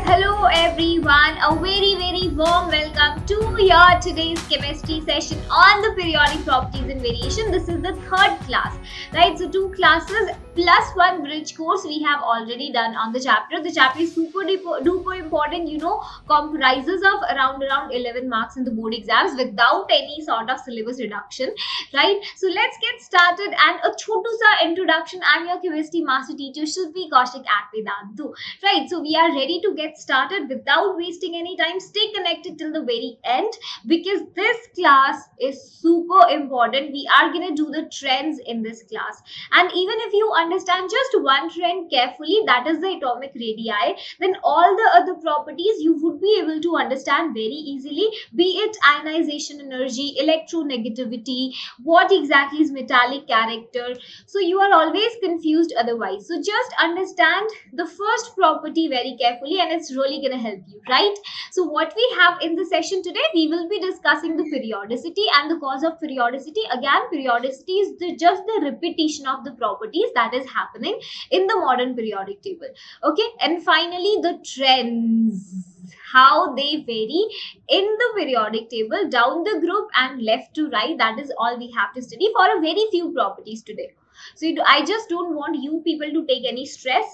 hello everyone. A very warm welcome to your today's chemistry session on the periodic properties and variation. This is the third class, right? So 2 classes plus 1 bridge course we have already done on the chapter. The chapter is super duper important, comprises of around 11 marks in the board exams without any sort of syllabus reduction, right? So let's get started, and a chotu sa introduction. I'm your chemistry master teacher Shruti Kaushik at Vedantu. Right, so we are ready to get started without wasting any time. Stay connected till the very end because this class is super important. We are going to do the trends in this class, and even if you understand just one trend carefully, that is the atomic radii, then all the other properties you would be able to understand very easily, be it ionization energy, electronegativity, what exactly is metallic character. So you are always confused otherwise. So just understand the first property very carefully and it's really going to help you, right? So what we have in the session today, we will be discussing the periodicity and the cause of periodicity. Again, periodicity is just the repetition of the properties that is happening in the modern periodic table. Okay, and finally the trends, how they vary in the periodic table down the group and left to right. That is all we have to study for a very few properties today. So I just don't want you people to take any stress.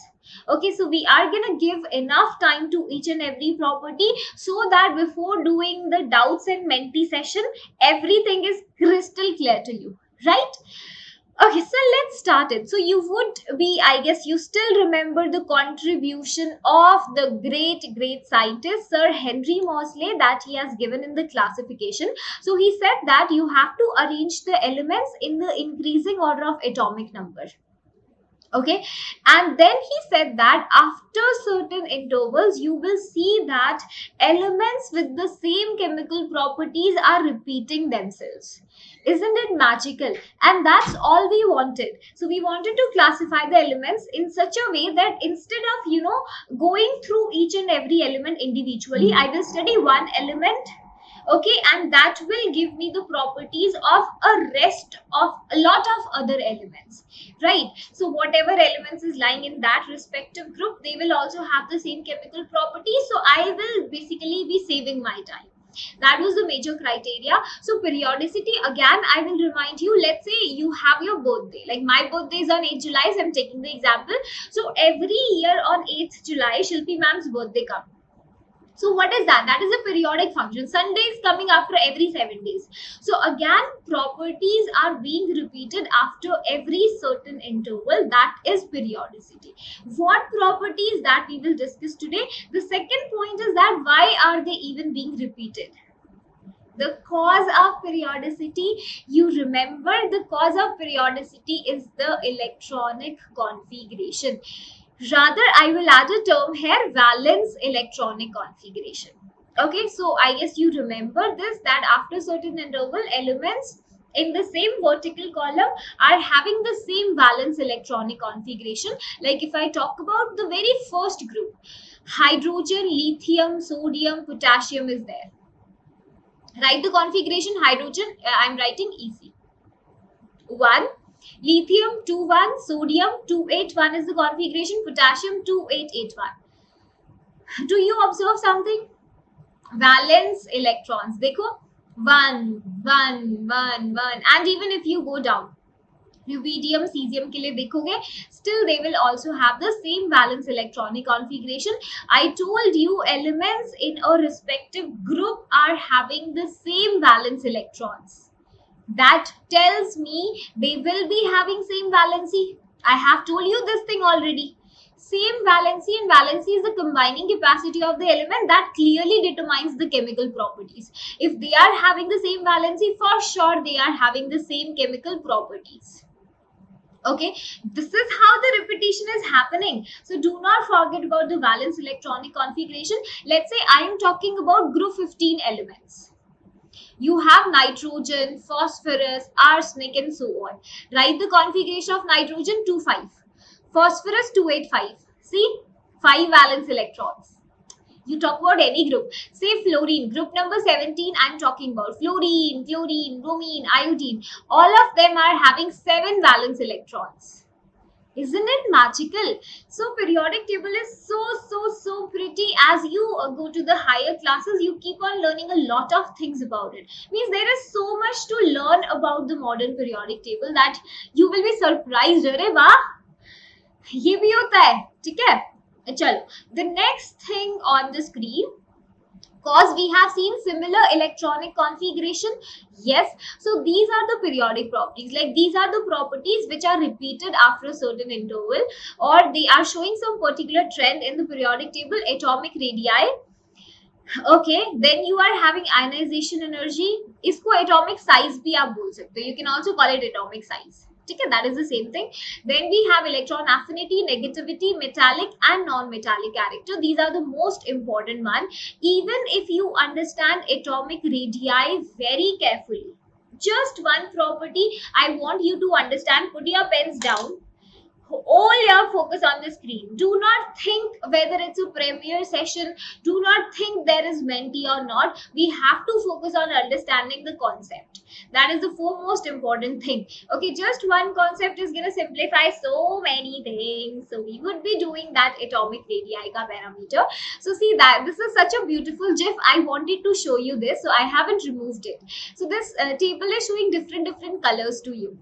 Okay, so we are gonna give enough time to each and every property so that before doing the doubts and menti session, everything is crystal clear to you, right? Okay, so let's start it. So you would be, I guess you still remember the contribution of the great scientist Sir Henry Moseley that he has given in the classification. So he said that you have to arrange the elements in the increasing order of atomic number. Okay, and then he said that after certain intervals you will see that elements with the same chemical properties are repeating themselves. Isn't it magical? And that's all we wanted. So we wanted to classify the elements in such a way that instead of going through each and every element individually, I will study one element, okay, and that will give me the properties of a rest of a lot of other elements, right? So whatever elements is lying in that respective group, they will also have the same chemical properties, so I will basically be saving my time. That was the major criteria. So periodicity, again I will remind you, let's say you have your birthday, like my birthday is on 8th July, so I'm taking the example. So every year on 8th July Shilpi ma'am's birthday comes. So what is that? That is a periodic function. Sunday is coming after every 7 days. So again, properties are being repeated after every certain interval. That is periodicity. What properties that we will discuss today? The second point is that why are they even being repeated? The cause of periodicity, you remember the cause of periodicity is the electronic configuration. Rather, I will add a term here, valence electronic configuration. Okay, so I guess you remember this, that after certain interval, elements in the same vertical column are having the same valence electronic configuration. Like if I talk about the very first group, hydrogen, lithium, sodium, potassium is there. Write the configuration. Hydrogen, I'm writing EC. 1. Lithium 2,1, sodium 281 is the configuration, potassium 2881. Do you observe something? Valence electrons, देखो 1 1 1 1, and even if you go down, rubidium, cesium के लिए देखोगे, still they will also have the same valence electronic configuration. I told you elements in a respective group are having the same valence electrons. That tells me they will be having same valency. I have told you this thing already. Same valency, and valency is the combining capacity of the element that clearly determines the chemical properties. If they are having the same valency, for sure they are having the same chemical properties. Okay, this is how the repetition is happening. So do not forget about the valence electronic configuration. Let's say I am talking about group 15 elements. You have nitrogen, phosphorus, arsenic, and so on. Write the configuration of nitrogen 2,5, phosphorus 285. See, 5 valence electrons. You talk about any group. Say fluorine, group number 17, I'm talking about fluorine, chlorine, bromine, iodine. All of them are having 7 valence electrons. Isn't it magical? So periodic table is so pretty. As you go to the higher classes, you keep on learning a lot of things about it. Means there is so much to learn about the modern periodic table that you will be surprised. अरे वाह, ये भी होता है, ठीक है? चलो, the next thing on the screen, cause we have seen similar electronic configuration. Yes, so these are the periodic properties, like these are the properties which are repeated after a certain interval, or they are showing some particular trend in the periodic table. Atomic radii, okay, then you are having ionization energy, इसको atomic size भी आप बोल सकते हो, you can also call it atomic size, ठीक है, that is the same thing. Then we have electron affinity, negativity, metallic and non-metallic character. These are the most important one. Even if you understand atomic radii very carefully, just one property I want you to understand. Put your pens down, all your focus on the screen. Do not think whether it's a premiere session, do not think there is mentee or not. We have to focus on understanding the concept. That is the foremost important thing. Okay, just one concept is going to simplify so many things. So we would be doing that atomic radii ka parameter. So see that this is such a beautiful gif. I wanted to show you this, so I haven't removed it. So this table is showing different colors to you.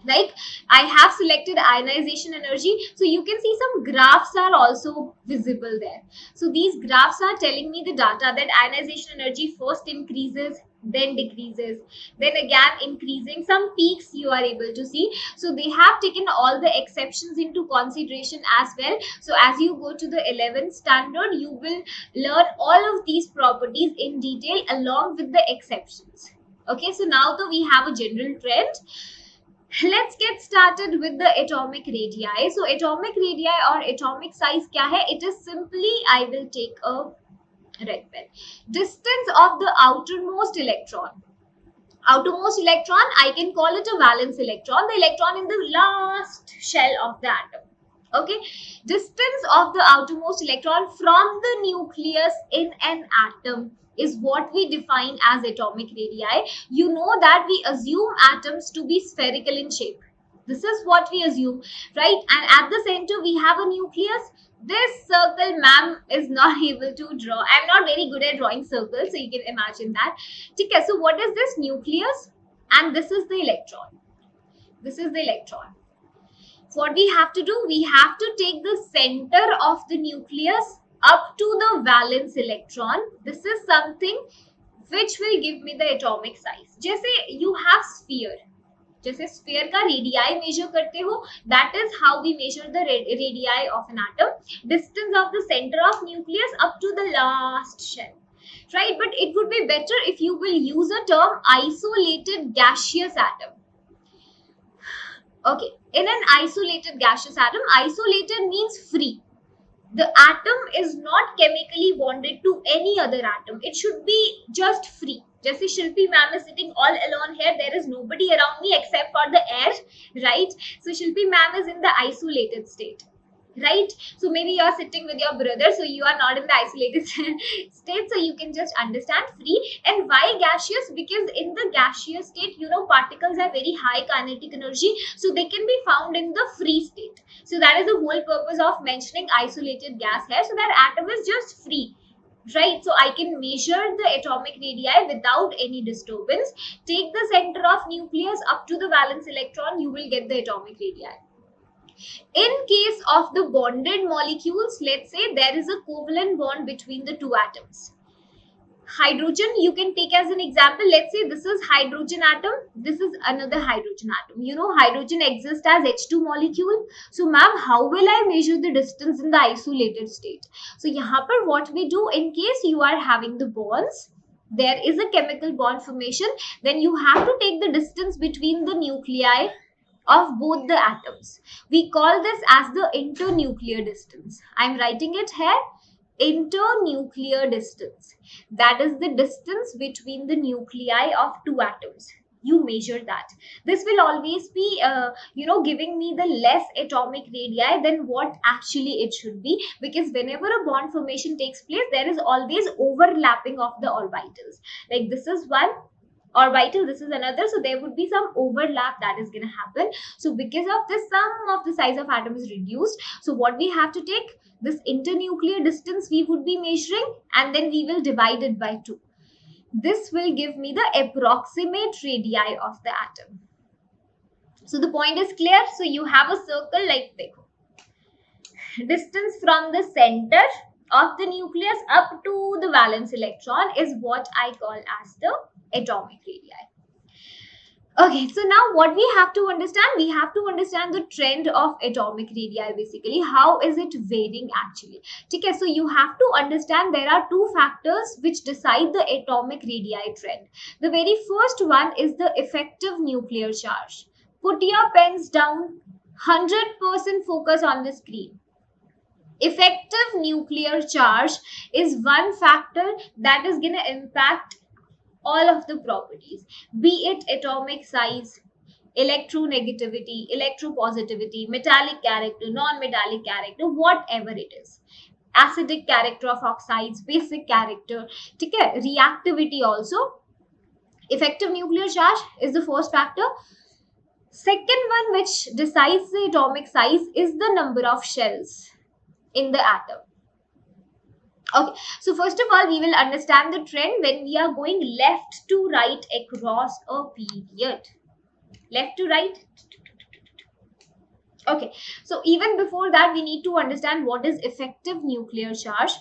Like I have selected ionization energy, so you can see some graphs are also visible there. So these graphs are telling me the data that ionization energy first increases, then decreases, then again increasing. Some peaks you are able to see. So they have taken all the exceptions into consideration as well. So as you go to the 11th standard, you will learn all of these properties in detail along with the exceptions. Okay, so now though we have a general trend, let's get started with the atomic radii. So atomic radii or atomic size kya hai? It is simply, I will take a red pen, distance of the outermost electron. Outermost electron, I can call it a valence electron, the electron in the last shell of the atom. Okay, distance of the outermost electron from the nucleus in an atom is what we define as atomic radii. You know that we assume atoms to be spherical in shape. This is what we assume, right? And at the center we have a nucleus. This circle ma'am is not able to draw. I'm not very good at drawing circles, so you can imagine that. Okay, so what is this? Nucleus, and this is the electron. This is the electron. What we have to do, we have to take the center of the nucleus up to the valence electron. This is something which will give me the atomic size. जैसे you have sphere, जैसे sphere का radii measure करते हो, that is how we measure the radii of an atom. Distance of the center of nucleus up to the last shell, right? But it would be better if you will use a term isolated gaseous atom. Okay, in an isolated gaseous atom, isolated means free. The atom is not chemically bonded to any other atom. It should be just free. जैसे शिल्पी ma'am is sitting all alone here, there is nobody around me except for the air, right? So Shilpi ma'am is in the isolated state, right? So maybe you are sitting with your brother, so you are not in the isolated state, so you can just understand free. And why gaseous? Because in the gaseous state, you know, particles have very high kinetic energy, so they can be found in the free state. So that is the whole purpose of mentioning isolated gas here, so that atom is just free, right? So I can measure the atomic radii without any disturbance. Take the center of nucleus up to the valence electron, you will get the atomic radii. In case of the bonded molecules, let's say there is a covalent bond between the two atoms. Hydrogen, you can take as an example. Let's say this is hydrogen atom, this is another hydrogen atom. You know, hydrogen exists as H2 molecule. So ma'am, how will I measure the distance in the isolated state? So yahan par what we do, in case you are having the bonds, there is a chemical bond formation, then you have to take the distance between the nuclei of both the atoms. We call this as the internuclear distance. I am writing it here, internuclear distance. That is the distance between the nuclei of two atoms. You measure that. This will always be, giving me the less atomic radii than what actually it should be, because whenever a bond formation takes place, there is always overlapping of the orbitals. Like this is one, orbital, this is another, so there would be some overlap that is going to happen. So because of this, some of the size of atom is reduced. So what we have to take, this internuclear distance we would be measuring, and then we will divide it by 2. This will give me the approximate radii of the atom. So the point is clear. So you have a circle like this. Distance from the center of the nucleus up to the valence electron is what I call as the atomic radii. Okay, so now what we have to understand, we have to understand the trend of atomic radii basically. How is it varying actually? Okay, so you have to understand there are 2 factors which decide the atomic radii trend. The very first one is the effective nuclear charge. Put your pens down, 100% focus on the screen. Effective nuclear charge is one factor that is going to impact all of the properties, be it atomic size, electronegativity, electropositivity, metallic character, non-metallic character, whatever it is. Acidic character of oxides, basic character, okay? Reactivity also. Effective nuclear charge is the first factor. Second one which decides the atomic size is the number of shells in the atom. Okay, so first of all, we will understand the trend when we are going left to right across a period. Left to right. Okay, so even before that, we need to understand what is effective nuclear charge.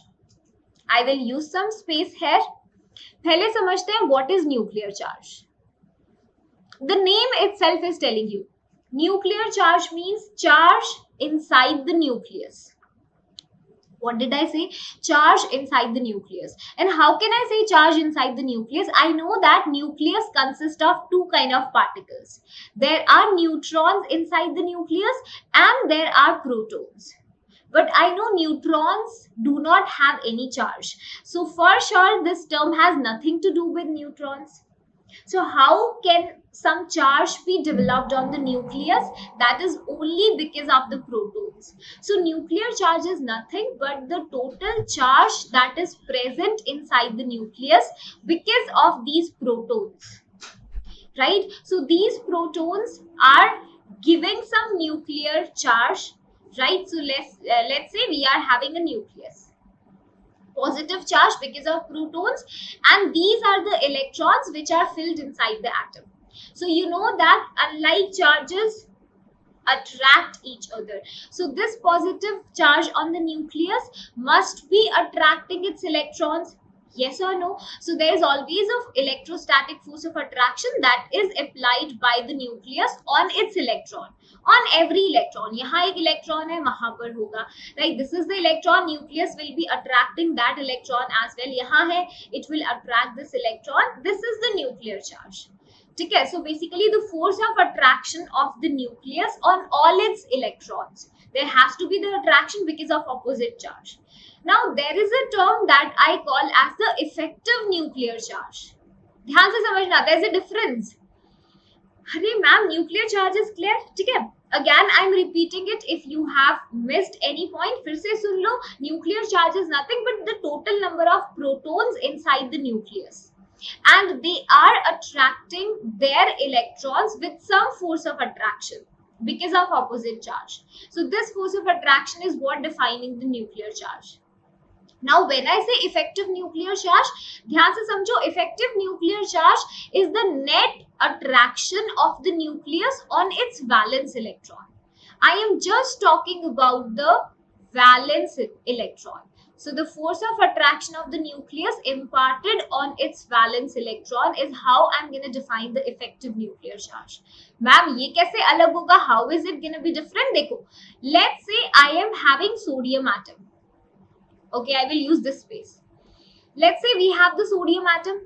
I will use some space here. पहले समझते हैं what is nuclear charge. The name itself is telling you. Nuclear charge means charge inside the nucleus. What did I say? Charge inside the nucleus. And how can I say charge inside the nucleus? I know that nucleus consists of 2 kind of particles. There are neutrons inside the nucleus and there are protons. But I know neutrons do not have any charge. So for sure, this term has nothing to do with neutrons. So how can some charge be developed on the nucleus? That is only because of the protons. So nuclear charge is nothing but the total charge that is present inside the nucleus because of these protons, right? So these protons are giving some nuclear charge, right? So let's say we are having a nucleus. Positive charge because of protons, and these are the electrons which are filled inside the atom. So you know that unlike charges attract each other. So this positive charge on the nucleus must be attracting its electrons. Yes or no? So there is always an electrostatic force of attraction that is applied by the nucleus on its electron. On every electron. यहाँ एक electron है, वहाँ पर होगा. Right? This is the electron. Nucleus will be attracting that electron as well. यहाँ है, it will attract this electron. This is the nuclear charge. Okay, so basically the force of attraction of the nucleus on all its electrons. There has to be the attraction because of opposite charge. Now there is a term that I call as the effective nuclear charge. ध्यान से समझना, there is a difference. अरे ma'am nuclear charge is clear, ठीक है? Again I am repeating it. If you have missed any point, फिर से सुन लो. Nuclear charge is nothing but the total number of protons inside the nucleus. And they are attracting their electrons with some force of attraction because of opposite charge. So this force of attraction is what defining the nuclear charge. Now when I say effective nuclear charge, ध्यान से समझो, effective nuclear charge is the net attraction of the nucleus on its valence electron. I am just talking about the valence electron. So the force of attraction of the nucleus imparted on its valence electron is how I'm going to define the effective nuclear charge. Ma'am, ये कैसे अलग होगा? How is it going to be different? देखो, let's say I am having sodium atom. Okay, I will use this space. Let's say we have the sodium atom.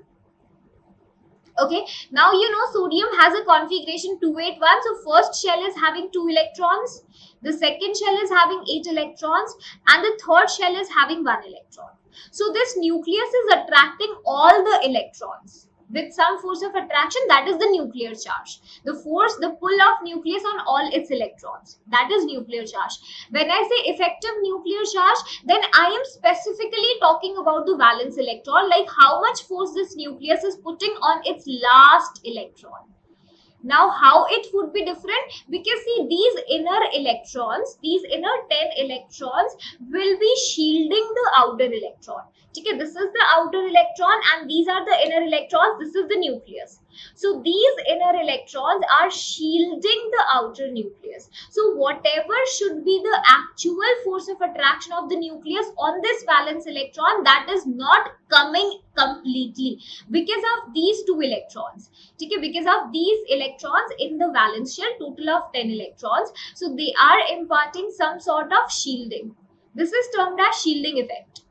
Okay, now you know sodium has a configuration 281. So first shell is having 2 electrons. The second shell is having 8 electrons and the third shell is having 1 electron. So this nucleus is attracting all the electrons with some force of attraction, that is the nuclear charge. The force, the pull of nucleus on all its electrons, that is nuclear charge. When I say effective nuclear charge, then I am specifically talking about the valence electron, like how much force this nucleus is putting on its last electron. Now, how it would be different? Because see, these inner electrons, these inner 10 electrons will be shielding the outer electron. Okay, this is the outer electron and these are the inner electrons. This is the nucleus. So these inner electrons are shielding the outer nucleus. So whatever should be the actual force of attraction of the nucleus on this valence electron, that is not coming completely because of these two electrons. Okay, because of these electrons in the valence shell, total of 10 electrons. So they are imparting some sort of shielding. This is termed as shielding effect.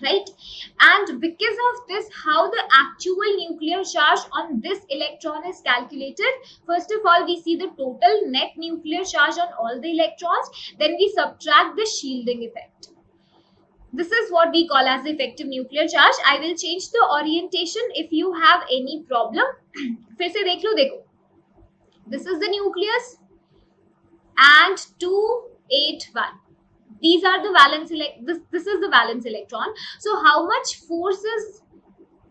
Right, and because of this, how the actual nuclear charge on this electron is calculated? First of all, we see the total net nuclear charge on all the electrons, then we subtract the shielding effect. This is what we call as the effective nuclear charge. I will change the orientation if you have any problem. फिर से देख लो, देखो, this is the nucleus and 281. These are the valence this is the valence electron. So how much force is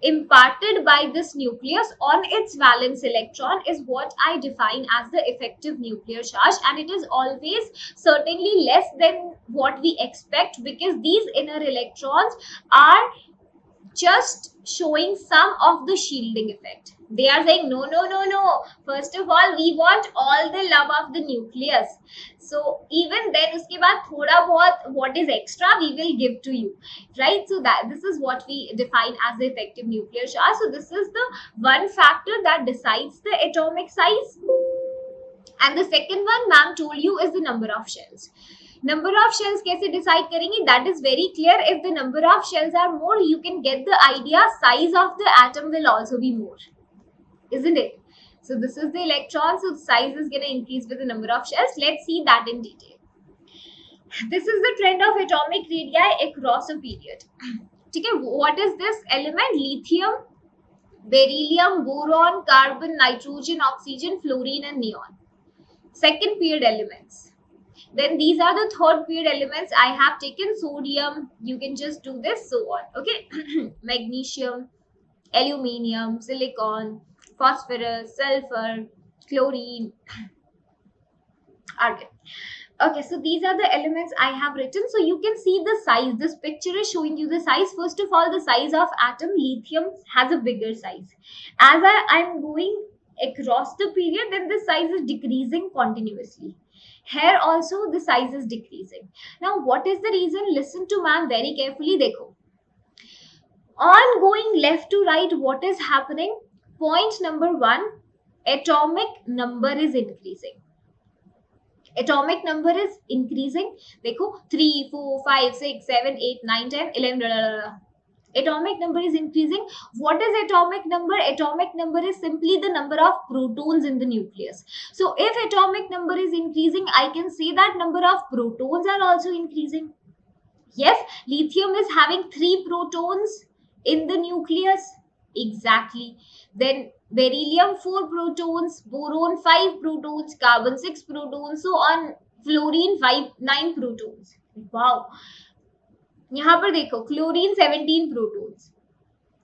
imparted by this nucleus on its valence electron is what I define as the effective nuclear charge, and it is always certainly less than what we expect because these inner electrons are just showing some of the shielding effect. They are saying no. First of all, we want all the love of the nucleus. So even then, uske baad thoda bahut what is extra we will give to you, right? So that this is what we define as the effective nuclear charge. So this is the one factor that decides the atomic size. And the second one, ma'am told you, is the number of shells. Number of shells कैसे decide करेंगे? That is very clear. If the number of shells are more, you can get the idea. Size of the atom will also be more, isn't it? So this is the electron. So size is going to increase with the number of shells. Let's see that in detail. This is the trend of atomic radii across a period. Okay, what is this element? Lithium, beryllium, boron, carbon, nitrogen, oxygen, fluorine, and neon. Second period elements. Then these are the third period elements. I have taken sodium. You can just do this, so on. Okay, magnesium, aluminium, silicon, phosphorus, sulfur, chlorine, argon. Okay, so these are the elements I have written. So you can see the size. This picture is showing you the size. First of all, the size of atom. Lithium has a bigger size. As I'm going across the period, then the size is decreasing continuously. Here also the size is decreasing. Now what is the reason? Listen to ma'am very carefully. Dekho. On going left to right, what is happening? Point number 1, atomic number is increasing. Atomic number is increasing. Dekho, 3, 4, 5, 6, 7, 8, 9, 10, 11, blah, blah, blah. Atomic number is increasing. What is atomic number? Atomic number is simply the number of protons in the nucleus. So if atomic number is increasing, I can say that number of protons are also increasing. Yes, lithium is having 3 protons in the nucleus. Exactly. Then beryllium 4 protons, boron 5 protons, carbon 6 protons, so on. Fluorine 9 protons. Wow. यहाँ पर देखो, chlorine 17 protons.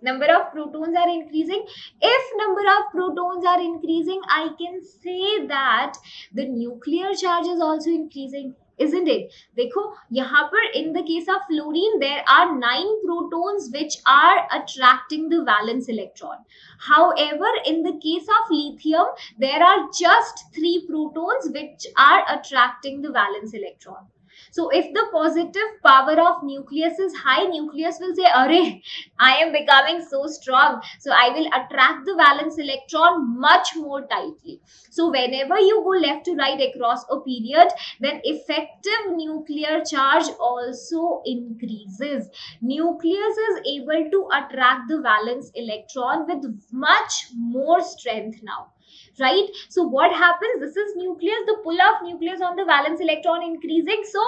Number of protons are increasing. If number of protons are increasing, I can say that the nuclear charge is also increasing, isn't it? देखो, यहाँ पर in the case of fluorine, there are 9 protons which are attracting the valence electron. However, in the case of lithium, there are just 3 protons which are attracting the valence electron. So if the positive power of nucleus is high, nucleus will say, "Arey, I am becoming so strong, so I will attract the valence electron much more tightly." So whenever you go left to right across a period, then effective nuclear charge also increases. Nucleus is able to attract the valence electron with much more strength now. Right? So what happens? This is nucleus, the pull of nucleus on the valence electron increasing. So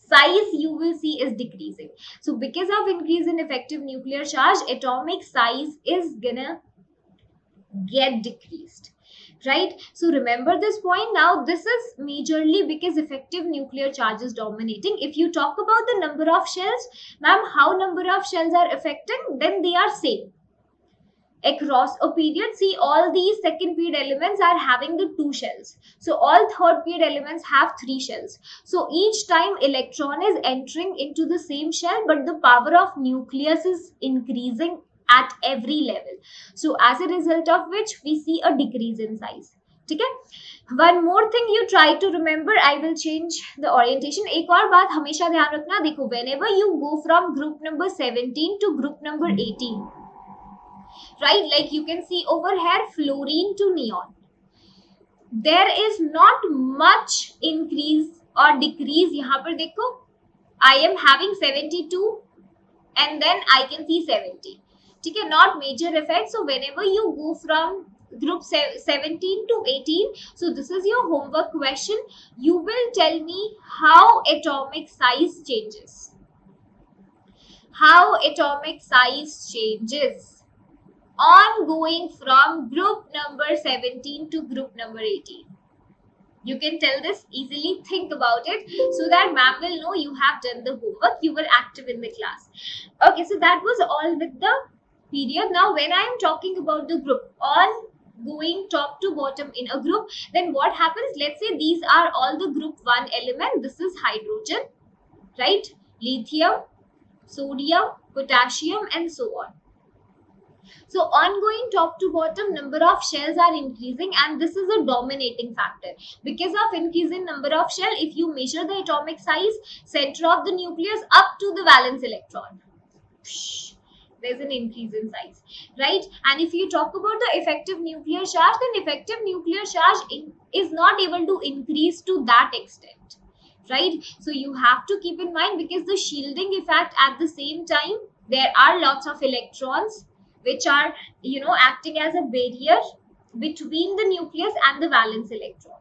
size you will see is decreasing. So because of increase in effective nuclear charge, atomic size is gonna get decreased, right? So remember this point. Now this is majorly because effective nuclear charge is dominating. If you talk about the number of shells, ma'am, how number of shells are affecting, then they are same across a period. See, all these second period elements are having the 2 shells, so all third period elements have 3 shells. So each time electron is entering into the same shell, but the power of nucleus is increasing at every level. So as a result of which we see a decrease in size. Okay, one more thing you try to remember. I will change the orientation. एक और बात हमेशा ध्यान रखना, देखो, whenever you go from group number 17 to group number 18, right, like you can see over here, fluorine to neon, there is not much increase or decrease. यहाँ पर देखो, I am having 72 and then I can see 70. ठीक है, not major effect. So whenever you go from group 17 to 18, so this is your homework question. You will tell me how atomic size changes. How atomic size changes on going from group number 17 to group number 18. You can tell this easily. Think about it so that ma'am will know you have done the homework, you were active in the class. Okay, so that was all with the period. Now when I am talking about the group, on going top to bottom in a group, then what happens? Let's say these are all the group 1 element. This is hydrogen, right? Lithium, sodium, potassium, and so on. So ongoing top to bottom, number of shells are increasing, and this is a dominating factor. Because of increase in number of shell, if you measure the atomic size, center of the nucleus up to the valence electron, there's an increase in size, right? And if you talk about the effective nuclear charge, then effective nuclear charge is not able to increase to that extent, right? So you have to keep in mind, because the shielding effect, at the same time there are lots of electrons which are, acting as a barrier between the nucleus and the valence electron,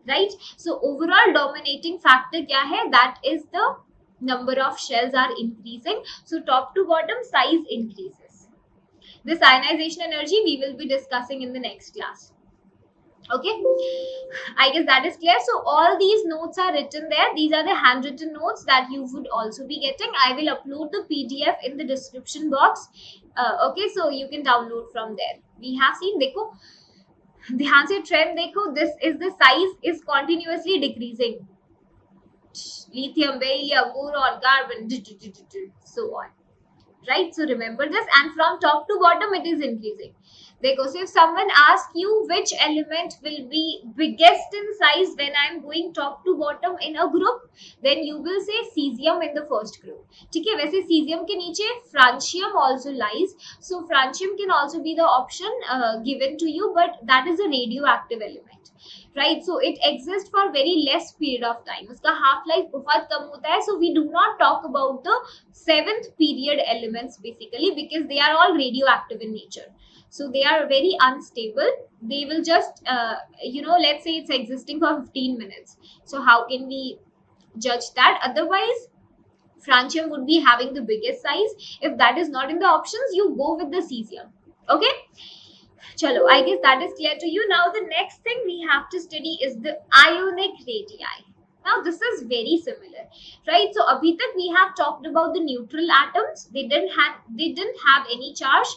right? So overall dominating factor kya hai? That is the number of shells are increasing. So top to bottom size increases. This ionization energy we will be discussing in the next class. Okay, I guess that is clear. So all these notes are written there. These are the handwritten notes that you would also be getting. I will upload the PDF in the description box. Okay, so you can download from there. We have seen, देखो, ध्यान से trend देखो, this is the size is continuously decreasing. Lithium, beryllium, boron, carbon, so on, right? So remember this, and from top to bottom it is increasing. Because if someone asks you which element will be biggest in size when I am going top to bottom in a group, then you will say cesium in the first group. ठीक है, वैसे cesium के नीचे francium also lies. So francium can also be the option given to you, but that is a radioactive element, right? So it exists for very less period of time. उसका half life बहुत कम होता है. So we do not talk about the 7th period elements basically, because they are all radioactive in nature. So they are very unstable. They will just, let's say it's existing for 15 minutes. So how can we judge that? Otherwise, francium would be having the biggest size. If that is not in the options, you go with the cesium. Okay? Chalo, I guess that is clear to you. Now the next thing we have to study is the ionic radii. Now this is very similar, right? So abhi tak we have talked about the neutral atoms. They didn't have any charge.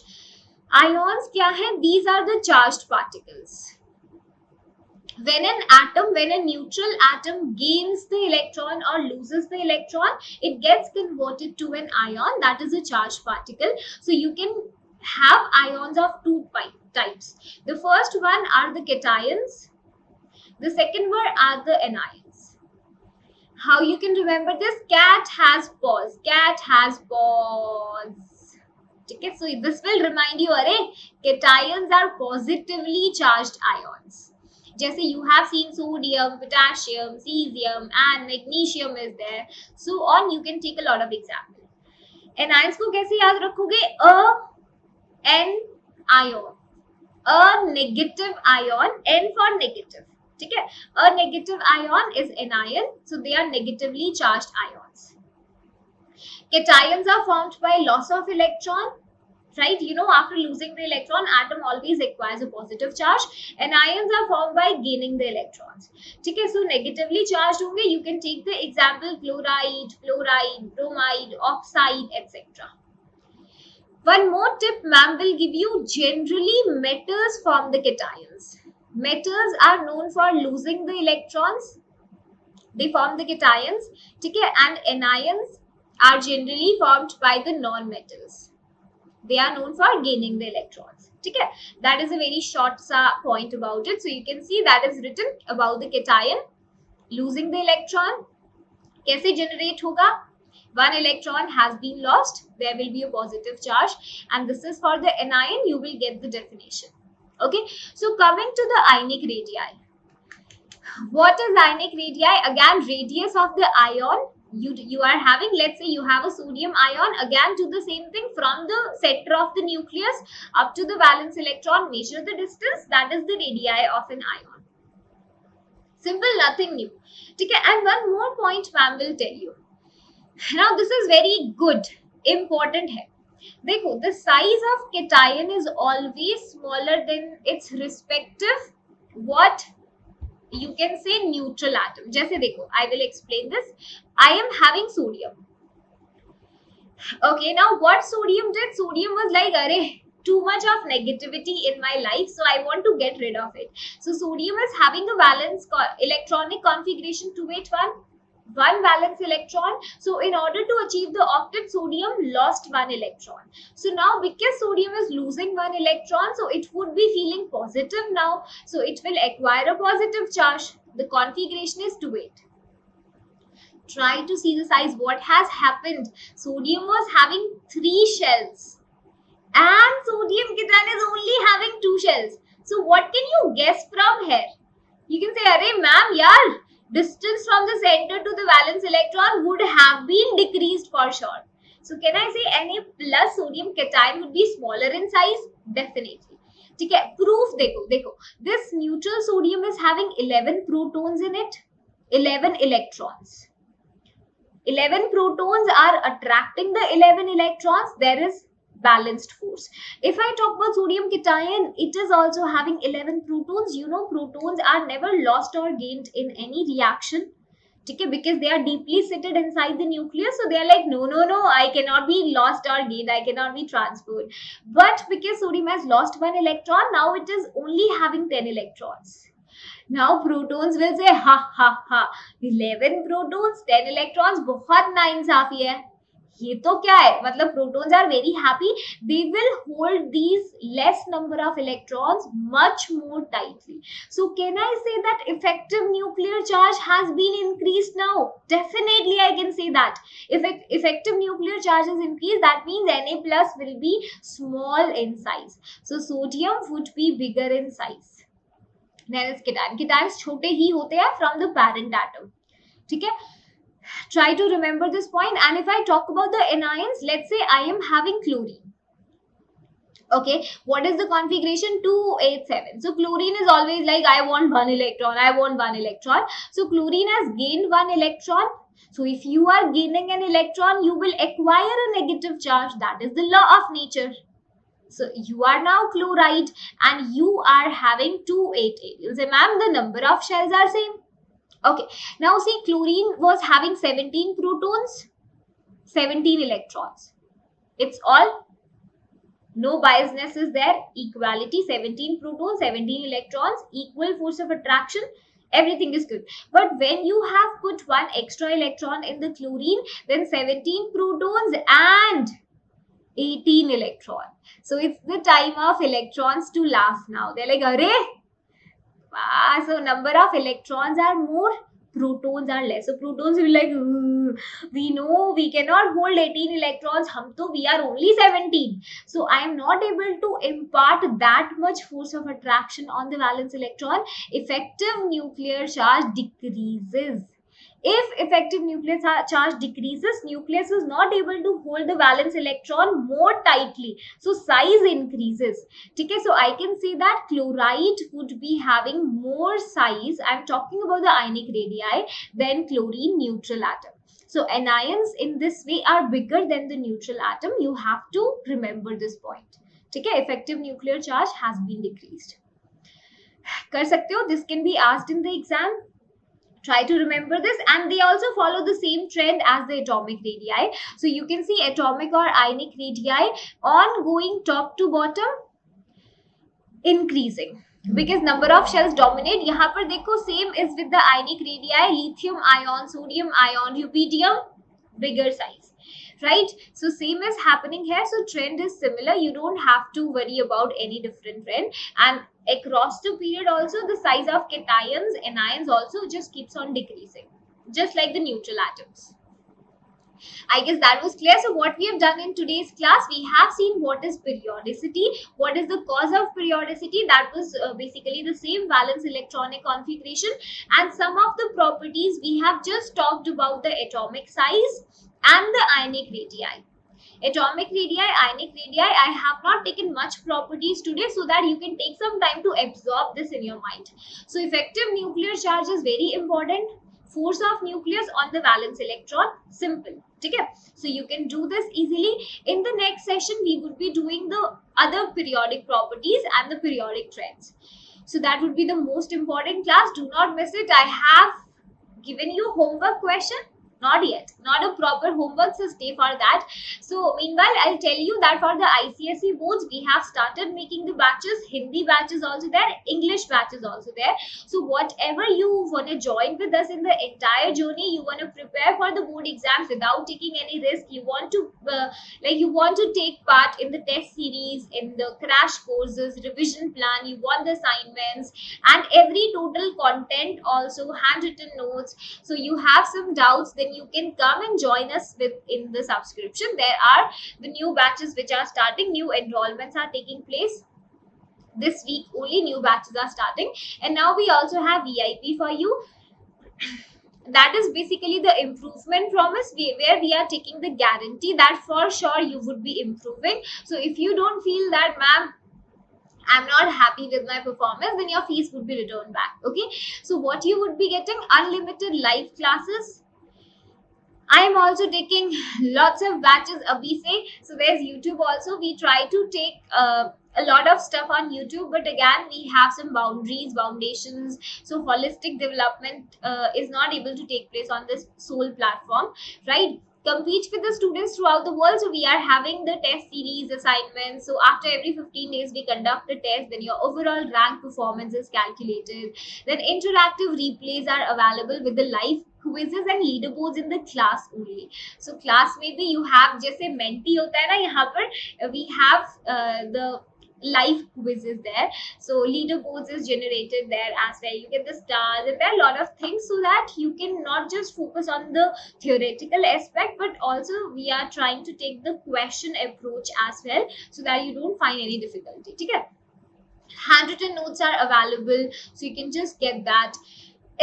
Ions क्या है? These are the charged particles. When a neutral atom gains the electron or loses the electron, it gets converted to an ion, that is a charged particle. So you can have ions of 2 types. The first one are the cations. The second one are the anions. How you can remember this? Cat has paws. Cat has paws. Okay, so this will remind you, cations are positively charged ions. जैसे you have seen sodium, potassium, cesium, and magnesium is there. So on, you can take a lot of examples. Anions को कैसे याद रखोगे? N ion, a negative ion, N for negative. ठीक है. A negative ion is anion, so they are negatively charged ions. Cations are formed by loss of electron, right? You know, after losing the electron, atom always acquires a positive charge. And ions are formed by gaining the electrons. ठीक है, so negatively charged होंगे. You can take the example chloride, fluoride, bromide, oxide, etc. One more tip ma'am will give you. Generally metals form the cations. Metals are known for losing the electrons. They form the cations, ठीक है, and anions are generally formed by the non-metals. They are known for gaining the electrons. ठीक है, that is a very short point about it. So you can see that is written about the cation losing the electron. कैसे generate होगा? One electron has been lost, there will be a positive charge, and this is for the anion. You will get the definition. Okay, so coming to the ionic radii. What is ionic radii? Again, radius of the ion. You are having, let's say you have a sodium ion, again do the same thing from the center of the nucleus up to the valence electron, measure the distance, that is the radii of an ion. Simple, nothing new. Okay, and one more point ma'am will tell you. Now this is very good, important hai. देखो, the size of cation is always smaller than its respective what you can say neutral atom. जैसे देखो, I will explain this. I am having sodium. Okay, now what sodium did? Sodium was like, arey, too much of negativity in my life, so I want to get rid of it. So sodium is having a valence electronic configuration 281. One valence electron. So in order to achieve the octet, sodium lost one electron. So now because sodium is losing one electron, so it would be feeling positive now. So it will acquire a positive charge. The configuration is 2-8. Try to see the size. What has happened? Sodium was having 3 shells. And sodium cation is only having 2 shells. So what can you guess from here? You can say, arey ma'am, yaar, distance from the center to the valence electron would have been decreased for sure. So can I say Na plus sodium cation would be smaller in size? Definitely. ठीक है, proof देखो, this neutral sodium is having 11 protons in it, 11 electrons. 11 protons are attracting the 11 electrons. There is balanced force. If I talk about sodium cation, it is also having 11 protons. You know, protons are never lost or gained in any reaction, okay, because they are deeply seated inside the nucleus. So they are like, no, I cannot be lost or gained, I cannot be transferred. But because sodium has lost one electron, now it is only having 10 electrons. Now protons will say, ha, 11 protons, 10 electrons, बहुत नाइंसाफी है. ये तो क्या है, मतलब protons are very happy. They will hold these less number of electrons much more tightly. So can I say that effective nuclear charge has been increased now? Definitely I can say that. If effective nuclear charge is increased, that means Na plus will be small in size. So sodium would be bigger in size. Then is cation. Cations छोटे ही होते हैं from the parent atom. ठीक है? Try to remember this point. And if I talk about the anions, let's say I am having chlorine. Okay, what is the configuration? 287. So chlorine is always like, I want one electron. So chlorine has gained one electron. So if you are gaining an electron, you will acquire a negative charge. That is the law of nature. So you are now chloride and you are having 288. You say, ma'am, the number of shells are same. Okay, now see, chlorine was having 17 protons, 17 electrons. It's all, no biasness is there, equality, 17 protons, 17 electrons, equal force of attraction, everything is good. But when you have put one extra electron in the chlorine, then 17 protons and 18 electrons. So it's the time of electrons to laugh now. They're like, arey! So number of electrons are more, protons are less. So protons will be like, we know we cannot hold 18 electrons, we are only 17. So I am not able to impart that much force of attraction on the valence electron. Effective nuclear charge decreases. If effective nuclear charge decreases, nucleus is not able to hold the valence electron more tightly, so size increases. Okay, so I can say that chloride would be having more size, I'm talking about the ionic radii, than chlorine neutral atom. So anions in this way are bigger than the neutral atom. You have to remember this point. Okay, effective nuclear charge has been decreased. कर सकते हो, this can be asked in the exam. Try to remember this, and they also follow the same trend as the atomic radii. So you can see atomic or ionic radii on going top to bottom increasing because number of shells dominate. यहाँ पर देखो same is with the ionic radii, lithium ion, sodium ion, rubidium, bigger size, right? So same is happening here. So trend is similar. You don't have to worry about any different trend. And across the period also, the size of cations, anions also just keeps on decreasing, just like the neutral atoms. I guess that was clear. So what we have done in today's class, we have seen what is periodicity, what is the cause of periodicity, that was basically the same valence electronic configuration, and some of the properties we have just talked about the atomic size and the ionic radii. Atomic radii, ionic radii, I have not taken much properties today so that you can take some time to absorb this in your mind. So effective nuclear charge is very important. Force of nucleus on the valence electron, simple. Okay, so you can do this easily. In the next session, we would be doing the other periodic properties and the periodic trends. So that would be the most important class. Do not miss it. I have given you homework question. Not yet, not a proper homework, so stay for that. So meanwhile, I'll tell you that for the ICSE boards, we have started making the batches. Hindi batch is also there, English batch is also there. So whatever you want to join with us in the entire journey, you want to prepare for the board exams without taking any risk, you want to take part in the test series, in the crash courses, revision plan, you want the assignments and every total content, also handwritten notes. So you have some doubts, then you can come and join us in the subscription. There are the new batches which are starting, new enrollments are taking place. This week only new batches are starting, and now we also have VIP for you. That is basically the improvement promise where we are taking the guarantee that for sure you would be improving. So if you don't feel that, ma'am, I'm not happy with my performance, then your fees would be returned back. Okay, so what you would be getting, unlimited live classes. I am also taking lots of batches, Abhi say. So there's YouTube also. We try to take a lot of stuff on YouTube, but again, we have some foundations. So holistic development is not able to take place on this sole platform, right? Compete with the students throughout the world. So we are having the test series assignments. So after every 15 days, we conduct a test. Then your overall rank performance is calculated. Then interactive replays are available with the live quizzes and leaderboards in the class only. So class में भी you have जैसे mentee होता है ना, यहाँ पर we have the live quizzes there. So leaderboards is generated there as well. You get the stars, and there are a lot of things so that you can not just focus on the theoretical aspect, but also we are trying to take the question approach as well so that you don't find any difficulty. Okay? Handwritten notes are available, so you can just get that.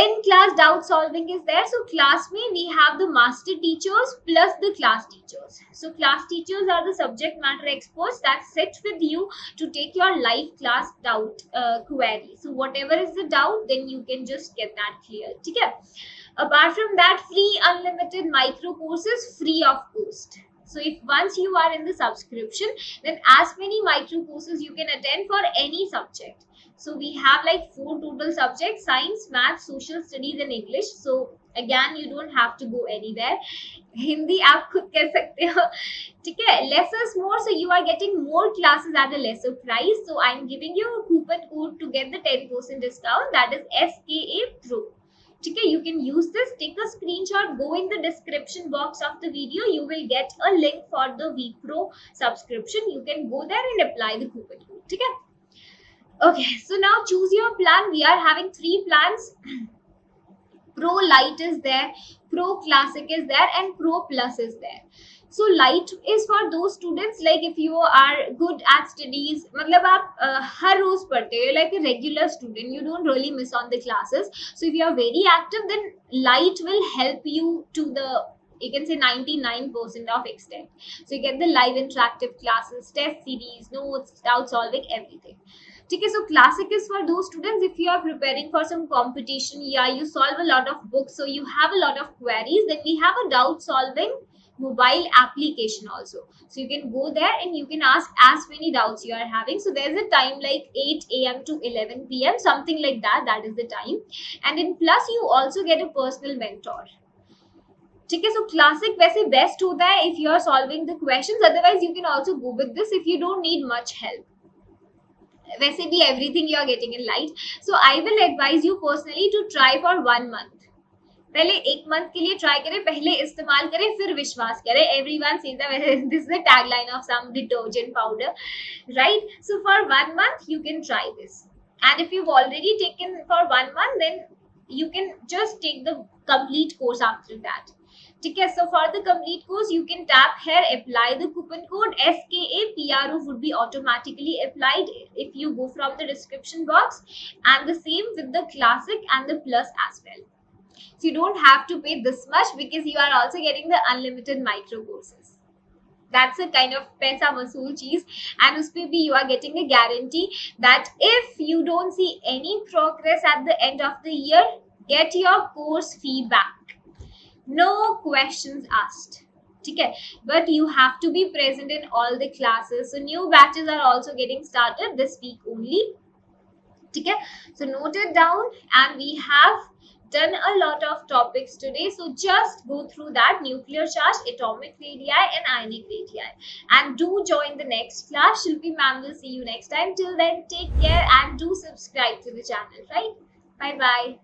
In class doubt solving is there. So class mein we have the master teachers plus the class teachers. So class teachers are the subject matter experts that sit with you to take your live class doubt query. So whatever is the doubt, then you can just get that cleared. Okay? Apart from that, free unlimited micro courses free of cost. So if once you are in the subscription, then as many micro courses you can attend for any subject. So we have like 4 total subjects: science, math, social studies and English. So again, you don't have to go anywhere. Hindi आप खुद कर सकते हो, ठीक है? Less is more, so you are getting more classes at a lesser price. So I'm giving you a coupon code to get the 10% discount. That is SKA Pro. Okay, you can use this. Take a screenshot, go in the description box of the video. You will get a link for the VPro subscription. You can go there and apply the coupon code. Okay. Okay, so now choose your plan. We are having 3 plans. Pro Lite is there, Pro Classic is there, and Pro Plus is there. So light is for those students like if you are good at studies, मतलब आप हर रोज पढ़ते हो, like a regular student, you don't really miss on the classes. So if you are very active, then light will help you to the, you can say 99% of extent. So you get the live interactive classes, test series, notes, doubt solving, everything. Okay, so classic is for those students if you are preparing for some competition, yeah, you solve a lot of books, so you have a lot of queries, then we have a doubt solving mobile application also. So you can go there and you can ask as many doubts you are having. So there's a time like 8 a.m. to 11 p.m, something like that, that is the time. And in plus you also get a personal mentor. ठीक है, so classic वैसे best होता है if you are solving the questions, otherwise you can also go with this if you don't need much help. वैसे भी everything you are getting in light. So I will advise you personally to try for 1 month. पहले 1 month के लिए try करें, पहले इस्तेमाल करें फिर विश्वास करें. Everyone says that, this is the tagline of some detergent powder, right? So for 1 month you can try this, and if you've already taken for 1 month, then you can just take the complete course after that. ठीक है, so for the complete course you can tap here, apply the coupon code SKAPRO would be automatically applied if you go from the description box, and the same with the classic and the plus as well. So you don't have to pay this much because you are also getting the unlimited micro courses. That's a kind of paisa vasool cheese, and uspe bhi you are getting a guarantee that if you don't see any progress at the end of the year, get your course fee back. No questions asked. Okay, but you have to be present in all the classes. So new batches are also getting started this week only. Okay, so note it down, and we have done a lot of topics today, so just go through that: nuclear charge, atomic radii, and ionic radii. And do join the next class. Shilpi ma'am will see you next time. Till then, take care and do subscribe to the channel, right? Bye bye.